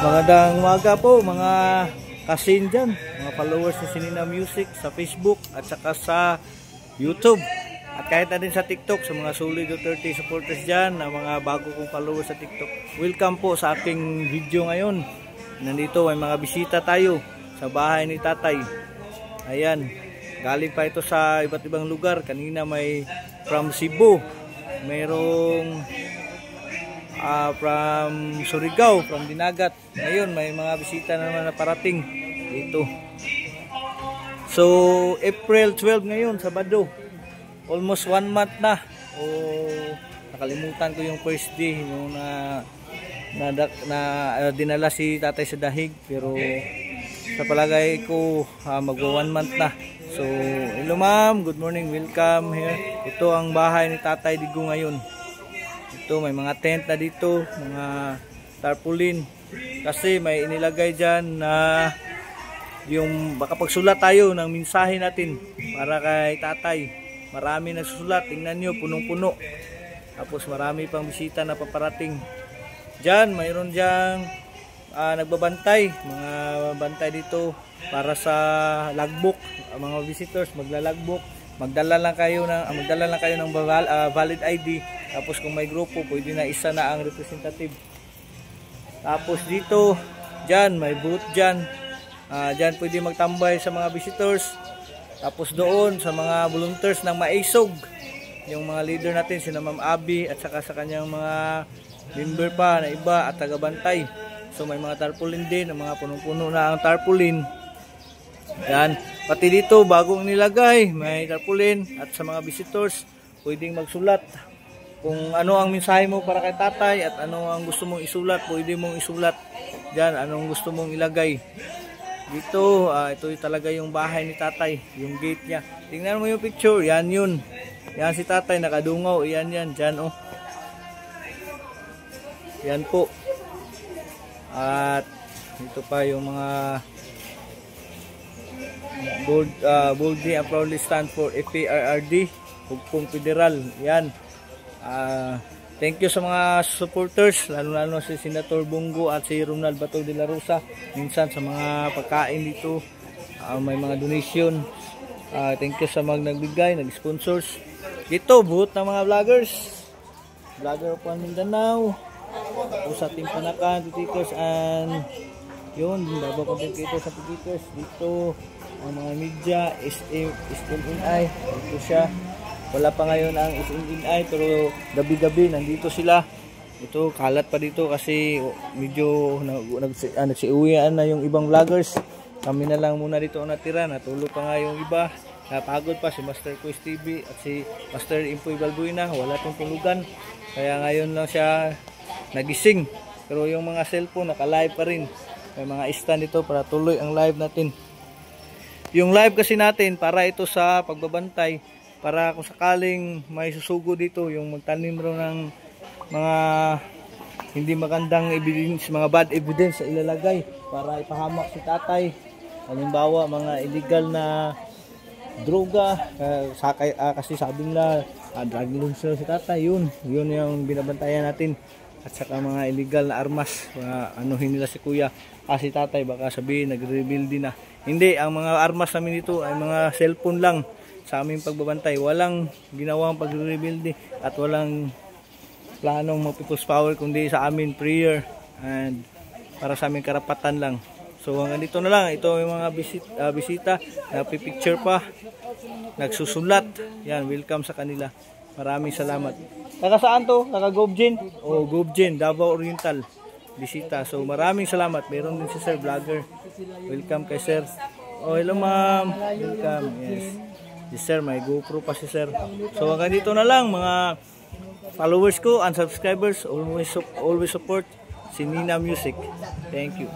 Magandang umaga po mga kasin dyan, mga followers ni Sinina Music sa Facebook at saka sa YouTube. At kahit na din sa TikTok, sa mga Solid Duterte supporters dyan, na mga bago kong followers sa TikTok. Welcome po sa aking video ngayon. Nandito may mga bisita tayo sa bahay ni Tatay. Ayan, galing pa ito sa iba't ibang lugar. Kanina may from Cebu, mayroong from Surigao, from Dinagat. Ngayon may mga bisita na naman na parating dito. So April 12 ngayon, Sabado. Almost 1 month na. Nakalimutan ko yung first day yung dinala si Tatay sa dahig, pero sa palagay ko magwa 1 month na. So hello ma'am, good morning, welcome here. Ito ang bahay ni Tatay Digo ngayon. Ito may mga tent na dito, mga tarpaulin, kasi may inilagay dyan na yung baka pagsulat tayo ng mensahe natin para kay Tatay. Marami nagsusulat, tingnan nyo, punong-puno. Tapos marami pang bisita na paparating. Dyan, mayroon dyang nagbabantay, mga bantay dito para sa logbook. Mga visitors magla-logbook, magdala lang kayo ng valid ID. Tapos kung may grupo, pwede na isa na ang representative. Tapos dito, dyan, may booth dyan. Dyan pwede magtambay sa mga visitors. Tapos doon sa mga volunteers ng Maisog, yung mga leader natin, sina Ma'am Abby at saka sa kanyang mga member pa na iba at tagabantay. So may mga tarpaulin din, mga punong-puno na ang tarpaulin. Yan, pati dito bagong nilagay, may tarpaulin. At sa mga visitors, pwedeng magsulat kung ano ang mensahe mo para kay Tatay at ano ang gusto mong isulat, pwede mong isulat diyan, anong gusto mong ilagay. Dito, ito talaga yung bahay ni Tatay, yung gate niya. Tingnan mo yung picture, yan yun. Yan si Tatay nakadungaw, yan diyan oh. Yan po. At ito pa yung mga boldly and proudly stand for FPRRD, Hugpong Federal. Yan. Thank you sa mga supporters, lalo si Senator Bongo at si Ronald Bato de la Rosa. Minsan sa mga pagkain dito, may mga donation. Thank you sa mga nagbigay, nag-sponsors. Dito, booth ng mga vloggers. Vlogger of Mindanao. O sa Team Panakan, Titikers, and yun, Davao Content Creators sa Titikers. Dito, ang mga media, SMNI. Dito siya. Wala pa ngayon ang SMNI, pero gabi-gabi nandito sila. Ito, kalat pa dito kasi medyo nagsiuwian na yung ibang vloggers. Kami na lang muna dito natira. Natulog pa nga yung iba. Napagod pa si Master Quiz TV at si Master Impoy Balbuena. Wala tong tulugan. Kaya ngayon lang siya nagising. Pero yung mga cellphone naka-live pa rin. May mga stand dito para tuloy ang live natin. Yung live kasi natin para ito sa pagbabantay. Para kung sakaling may susugo dito, yung magtanim ro ng mga hindi magandang evidence, mga bad evidence sa ilalagay para ipahamak si Tatay. Halimbawa, mga illegal na droga, kasi sabi nila drug lord si Tatay, yun yung binabantayan natin. At saka mga illegal na armas, anuhin nila si Kuya. Kasi Tatay baka sabihin nagre-rebuild din na. Hindi, ang mga armas namin dito ay mga cellphone lang. Sa aming pagbabantay, walang ginawang pag-rebuild at walang planong mag-people's power, kundi sa amin prayer and para sa aming karapatan lang. So hanggang dito na lang. Ito yung mga bisita na pipicture pa, nagsusulat. Yan, welcome sa kanila. Maraming salamat. Taga saan to? Taga Gobjen? O Gobjen, Davao Oriental. Bisita. So maraming salamat. Meron din si Sir Vlogger. Welcome kay Sir. Oh, hello ma'am. Welcome. Yes. Si Sir, may GoPro pa si Sir. So hanggang dito na lang mga followers ko and subscribers. Always support Sinina Music. Thank you.